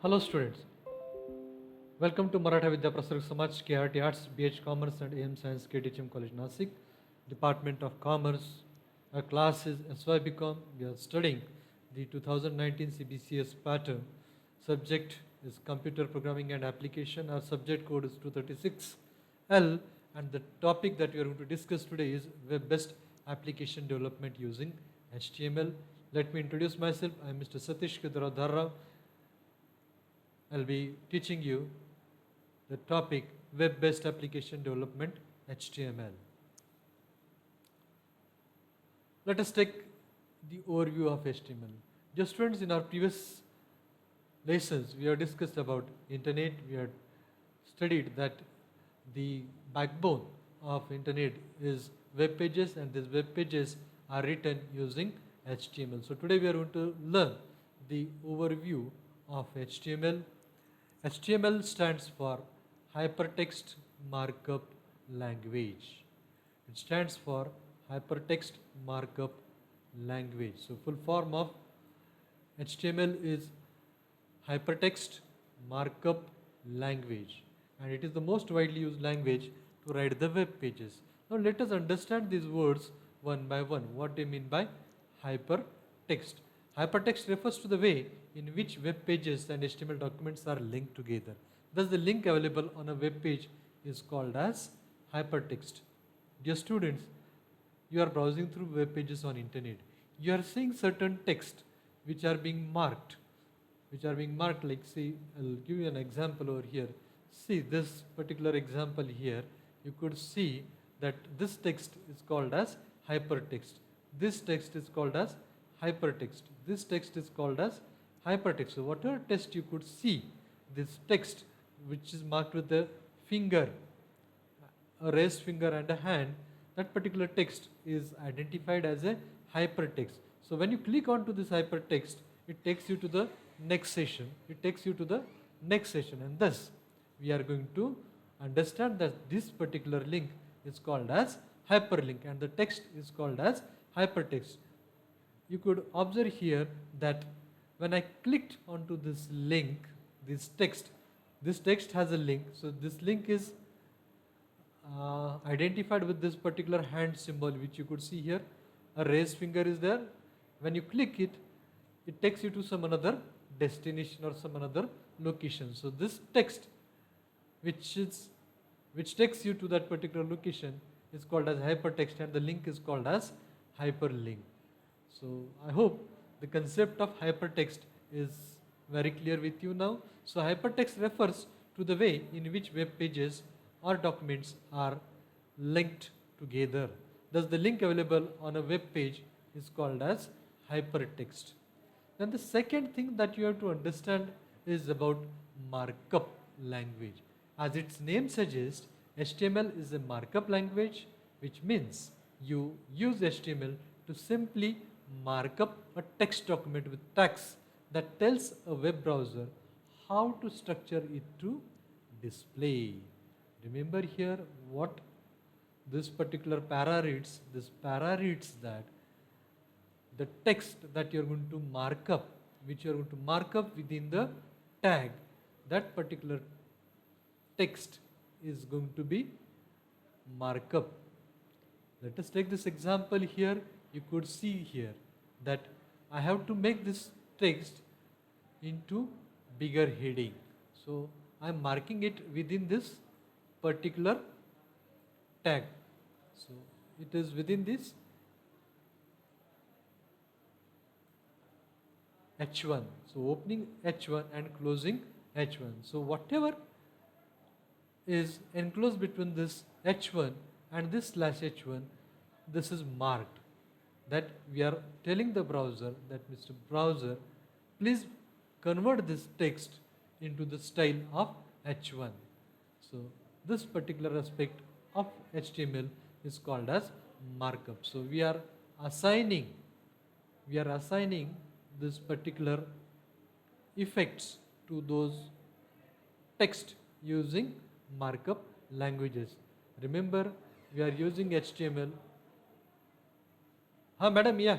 Hello students, welcome to Maratha Vidya Prasarg Samaj, KRT Arts, BH Commerce and AM Science, KTHM College Nasik, Department of Commerce. Our class is SYBCom. We are studying the 2019 CBCS pattern. Subject is Computer Programming and Application. Our subject code is 236L and the topic that we are going to discuss today is web-based application development using HTML. Let me introduce myself. I am Mr. Satish Kudradharrao. I'll be teaching you the topic web-based application development HTML. Let us take the overview of HTML. Dear students, in our previous lessons we have discussed about internet. We had studied that the backbone of internet is web pages and these web pages are written using HTML. So today we are going to learn the overview of HTML. HTML stands for Hypertext Markup Language. It stands for Hypertext Markup Language. So full form of HTML is Hypertext Markup Language, and it is the most widely used language to write the web pages. Now let us understand these words one by one. What they mean by hypertext. Hypertext refers to the way in which web pages and HTML documents are linked together. Thus the link available on a web page is called as hypertext. Dear students, you are browsing through web pages on internet. You are seeing certain text which are being marked. Like, see, I'll give you an example over here. See this particular example here. You could see that this text is called as hypertext. This text is called as hypertext. This text is called as hypertext. So whatever text you could see, this text which is marked with a finger, a raised finger and a hand, that particular text is identified as a hypertext. So when you click onto this hypertext, it takes you to the next session. And thus we are going to understand that this particular link is called as hyperlink and the text is called as hypertext. You could observe here that when I clicked onto this link, this text has a link. So this link is identified with this particular hand symbol which you could see here. A raised finger is there. When you click it, it takes you to some another destination or some another location. So this text which takes you to that particular location is called as hypertext and the link is called as hyperlink. So I hope the concept of hypertext is very clear with you now. So hypertext refers to the way in which web pages or documents are linked together. Thus the link available on a web page is called as hypertext. Then the second thing that you have to understand is about markup language. As its name suggests, HTML is a markup language, which means you use HTML to simply mark up a text document with tags that tells a web browser how to structure it to display. Remember here what this particular para reads. This para reads that the text that you are going to mark up, which you are going to mark up within the tag, that particular text is going to be markup. Let us take this example here. You could see here that I have to make this text into bigger heading. So I am marking it within this particular tag. So it is within this H1. So opening H1 and closing H1. So whatever is enclosed between this H1 and this slash H1, this is marked. That we are telling the browser that Mr. Browser, please convert this text into the style of H1. So this particular aspect of HTML is called as markup. So we are assigning this particular effects to those text using markup languages. Remember, we are using HTML. Madam, yeah.